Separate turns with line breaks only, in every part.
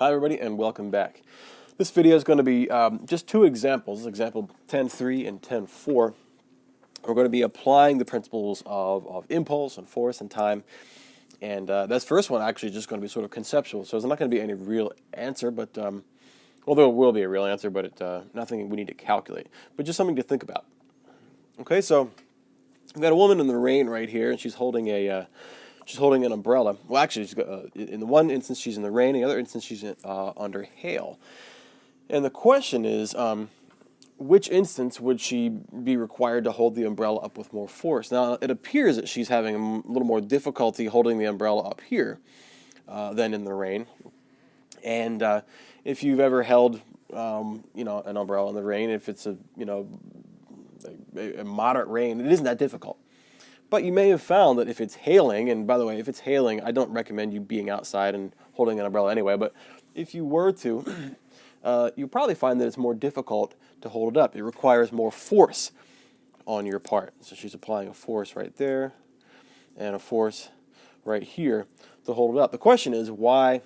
Hi everybody and welcome back. This video is going to be just two examples, example 10.3 and 10.4. We're going to be applying the principles of impulse and force and time. And this first one actually just going to be sort of conceptual, so there's not going to be any real answer, but well, there will be a real answer, but nothing we need to calculate, but just something to think about. Okay, so we've got a woman in the rain right here, and she's holding an umbrella. Well, actually, in the one instance she's in the rain, in the other instance she's under hail. And the question is, which instance would she be required to hold the umbrella up with more force? Now, it appears that she's having a little more difficulty holding the umbrella up here than in the rain. And if you've ever held, an umbrella in the rain, if it's a moderate rain, it isn't that difficult. But you may have found that if it's hailing, and by the way, if it's hailing, I don't recommend you being outside and holding an umbrella anyway, but if you were to, you probably find that it's more difficult to hold it up. It requires more force on your part. So she's applying a force right there and a force right here to hold it up. The question is, why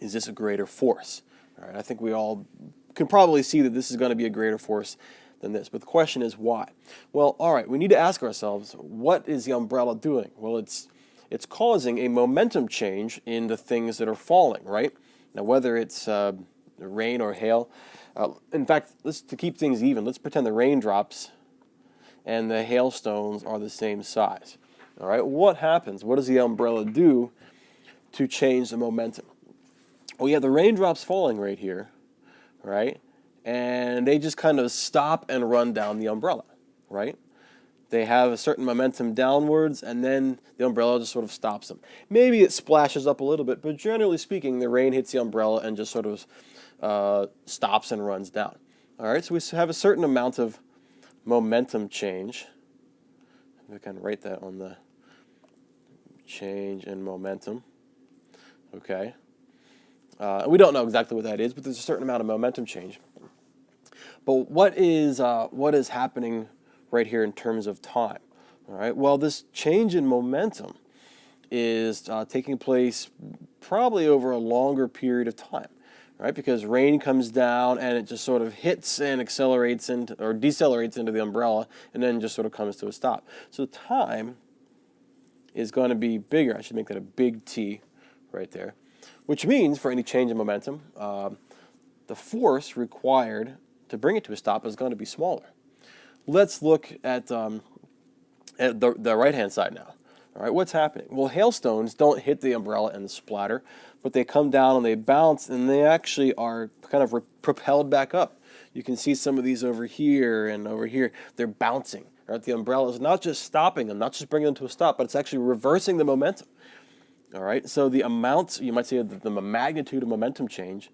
is this a greater force? All right, I think we all can probably see that this is going to be a greater force than this, but the question is why? Well, all right, we need to ask ourselves, what is the umbrella doing? Well, it's causing a momentum change in the things that are falling, right? Now, whether it's rain or hail, in fact, to keep things even, let's pretend the raindrops and the hailstones are the same size. All right, what happens? What does the umbrella do to change the momentum? Well, you have the raindrops falling right here, right? And they just kind of stop and run down the umbrella, right? They have a certain momentum downwards, and then the umbrella just sort of stops them. Maybe it splashes up a little bit, but generally speaking, the rain hits the umbrella and just sort of stops and runs down. All right, so we have a certain amount of momentum change. We can write that on the change in momentum. Okay. We don't know exactly what that is, but there's a certain amount of momentum change. But what is happening right here in terms of time? All right. Well, this change in momentum is taking place probably over a longer period of time, right? Because rain comes down and it just sort of hits and accelerates into or decelerates into the umbrella, and then just sort of comes to a stop. So time is going to be bigger. I should make that a big T right there, which means for any change in momentum, the force required to bring it to a stop is going to be smaller. Let's look at the right-hand side now. All right, what's happening? Well, hailstones don't hit the umbrella and splatter, but they come down and they bounce, and they actually are kind of propelled back up. You can see some of these over here and over here. They're bouncing. Right? The umbrella is not just stopping them, not just bringing them to a stop, but it's actually reversing the momentum. All right, so the amount, you might say the magnitude of momentum change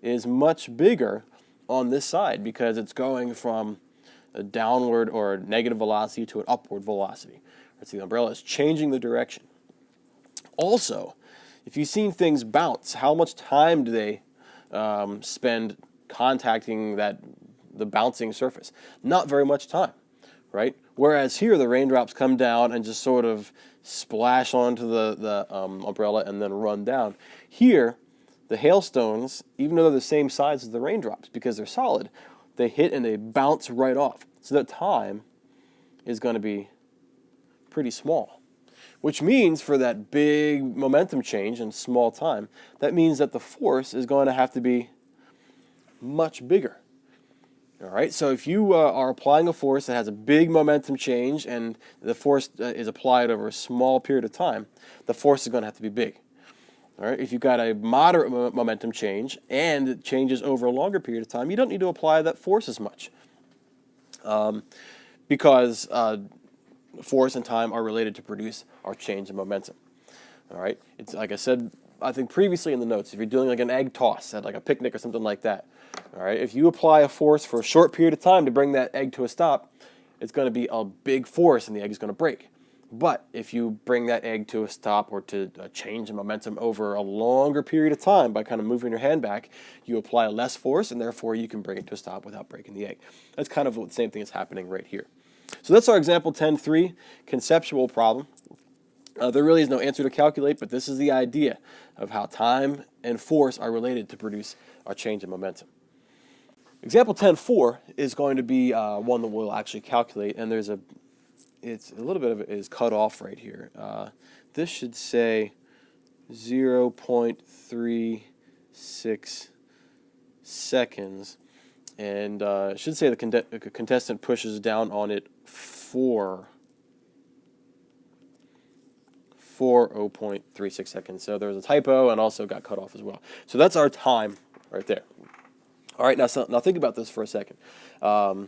is much bigger on this side because it's going from a downward or a negative velocity to an upward velocity. So the umbrella is changing the direction. Also, if you've seen things bounce, how much time do they spend contacting the bouncing surface? Not very much time, right? Whereas here the raindrops come down and just sort of splash onto the umbrella and then run down. Here, the hailstones, even though they're the same size as the raindrops, because they're solid, they hit and they bounce right off. So that time is going to be pretty small, which means for that big momentum change in small time, that means that the force is going to have to be much bigger. All right, so if you are applying a force that has a big momentum change and the force is applied over a small period of time, the force is going to have to be big. All right, if you've got a moderate momentum change and it changes over a longer period of time, you don't need to apply that force as much because force and time are related to produce our change in momentum. All right, it's like I said, I think previously in the notes, if you're doing like an egg toss at like a picnic or something like that, all right, if you apply a force for a short period of time to bring that egg to a stop, it's going to be a big force and the egg is going to break. But if you bring that egg to a stop or to a change in momentum over a longer period of time by kind of moving your hand back, you apply less force and therefore you can bring it to a stop without breaking the egg. That's kind of the same thing that's happening right here. So that's our example 10.3, conceptual problem. There really is no answer to calculate, but this is the idea of how time and force are related to produce our change in momentum. Example 10.4 is going to be one that we'll actually calculate, and it's a little bit of it is cut off right here. This should say 0.36 seconds, and it should say the contestant pushes down on it for 0.36 seconds. So there was a typo and also got cut off as well. So that's our time right there. All right, now think about this for a second. The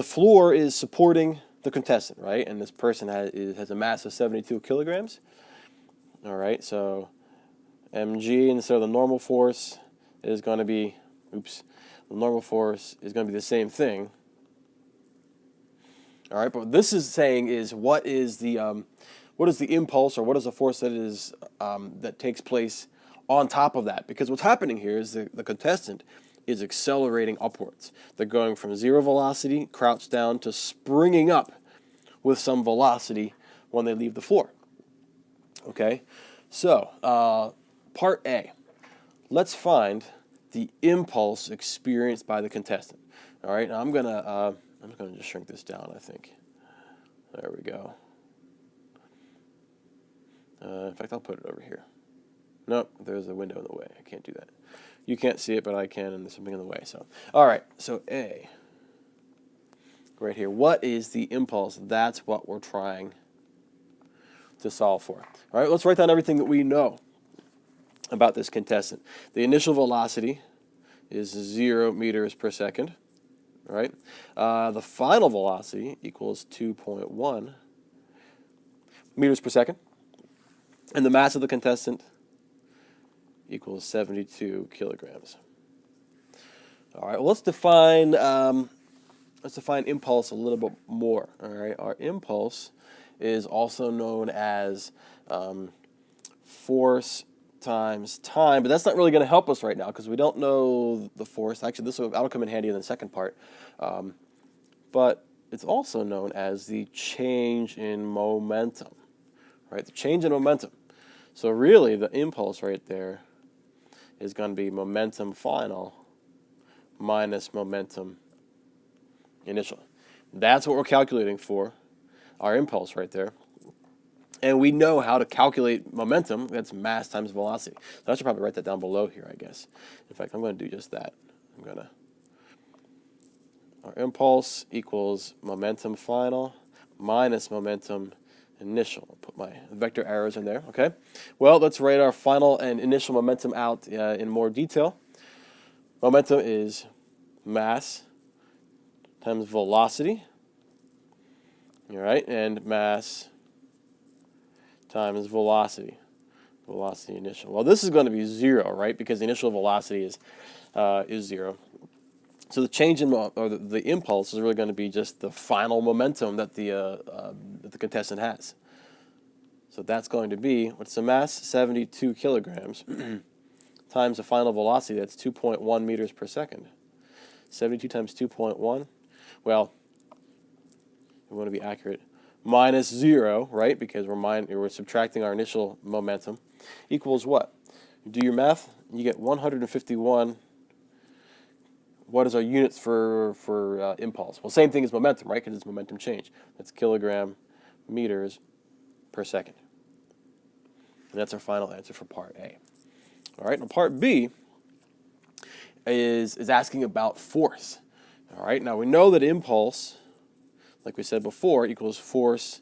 floor is supporting the contestant, right? And this person has a mass of 72 kilograms. All right, so mg, and so the normal force is going to be, the normal force is going to be the same thing. All right, but what this is saying is what is the impulse, or what is the force that is that takes place on top of that? Because what's happening here is the contestant is accelerating upwards. They're going from zero velocity, crouched down, to springing up with some velocity when they leave the floor. Okay, so part A. Let's find the impulse experienced by the contestant. All right, now I'm gonna just shrink this down. I think. There we go. In fact, I'll put it over here. Nope, there's a window in the way. I can't do that. You can't see it, but I can, and there's something in the way. So, all right, so A, right here. What is the impulse? That's what we're trying to solve for. All right, let's write down everything that we know about this contestant. The initial velocity is 0 meters per second. All right, the final velocity equals 2.1 meters per second. And the mass of the contestant equals 72 kilograms. All right, well, let's define impulse a little bit more. All right, our impulse is also known as force times time, but that's not really going to help us right now because we don't know the force. Actually, that'll come in handy in the second part. But it's also known as the change in momentum. Right, the change in momentum. So really, the impulse right there is going to be momentum final minus momentum initial. That's what we're calculating for, our impulse right there. And we know how to calculate momentum. That's mass times velocity. So I should probably write that down below here, I guess. In fact, I'm going to do just that. Our impulse equals momentum final minus momentum initial. I'll put my vector arrows in there, okay? Well, let's write our final and initial momentum out in more detail. Momentum is mass times velocity, all right? And mass times velocity initial. Well, this is going to be 0, right? Because the initial velocity is 0. So the change in the impulse is really going to be just the final momentum that the contestant has. So that's going to be, what's the mass? 72 kilograms times the final velocity. That's 2.1 meters per second. 72 times 2.1. Well, we want to be accurate. Minus 0, right? Because we're subtracting our initial momentum. Equals what? You do your math. You get 151. What is our units for impulse? Well, same thing as momentum, right? Because it's momentum change. That's kilogram meters per second. And that's our final answer for part A. All right, now part B is asking about force. All right, now we know that impulse, like we said before, equals force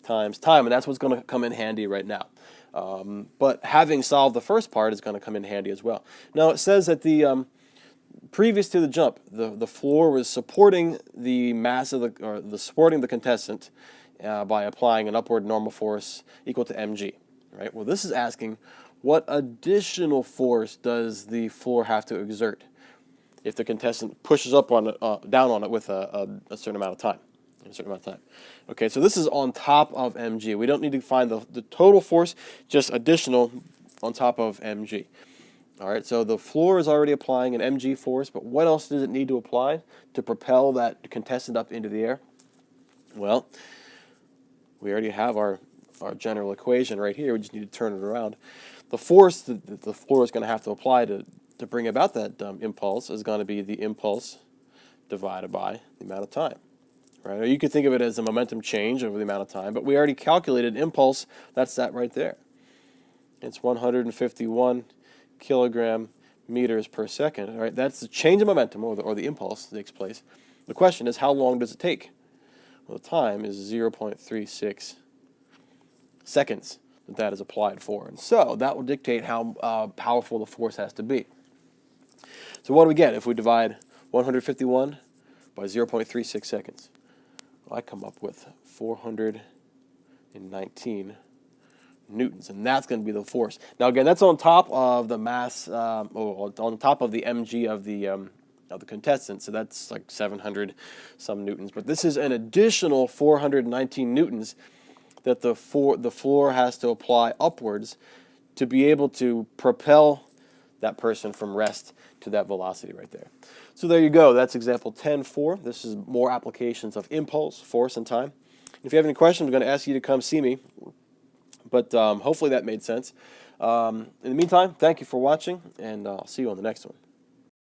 times time, and that's what's going to come in handy right now. But having solved the first part is going to come in handy as well. Now it says that previous to the jump, the floor was supporting the mass of supporting the contestant by applying an upward normal force equal to mg. Right. Well, this is asking what additional force does the floor have to exert if the contestant pushes up on it, down on it with a certain amount of time. Okay, so this is on top of mg. We don't need to find the total force, just additional on top of mg. All right, so the floor is already applying an mg force, but what else does it need to apply to propel that contestant up into the air? Well, we already have our our general equation right here. We just need to turn it around. The force that the floor is going to have to apply to bring about that impulse is going to be the impulse divided by the amount of time. Right? Or you could think of it as a momentum change over the amount of time, but we already calculated impulse. That's that right there. It's 151 kilogram meters per second. Right? That's the change of momentum, or the impulse that takes place. The question is, how long does it take? Well, the time is 0.36 seconds that is applied for. And so that will dictate how powerful the force has to be. So what do we get if we divide 151 by 0.36 seconds? Well, I come up with 419 newtons, and that's going to be the force. Now again, that's on top of the mass, on top of the mg of the contestant, so that's like 700 some newtons. But this is an additional 419 newtons that the floor has to apply upwards to be able to propel that person from rest to that velocity right there. So there you go. That's example 10.4. This is more applications of impulse, force, and time. If you have any questions, I'm going to ask you to come see me. But hopefully that made sense. In the meantime, thank you for watching, and I'll see you on the next one.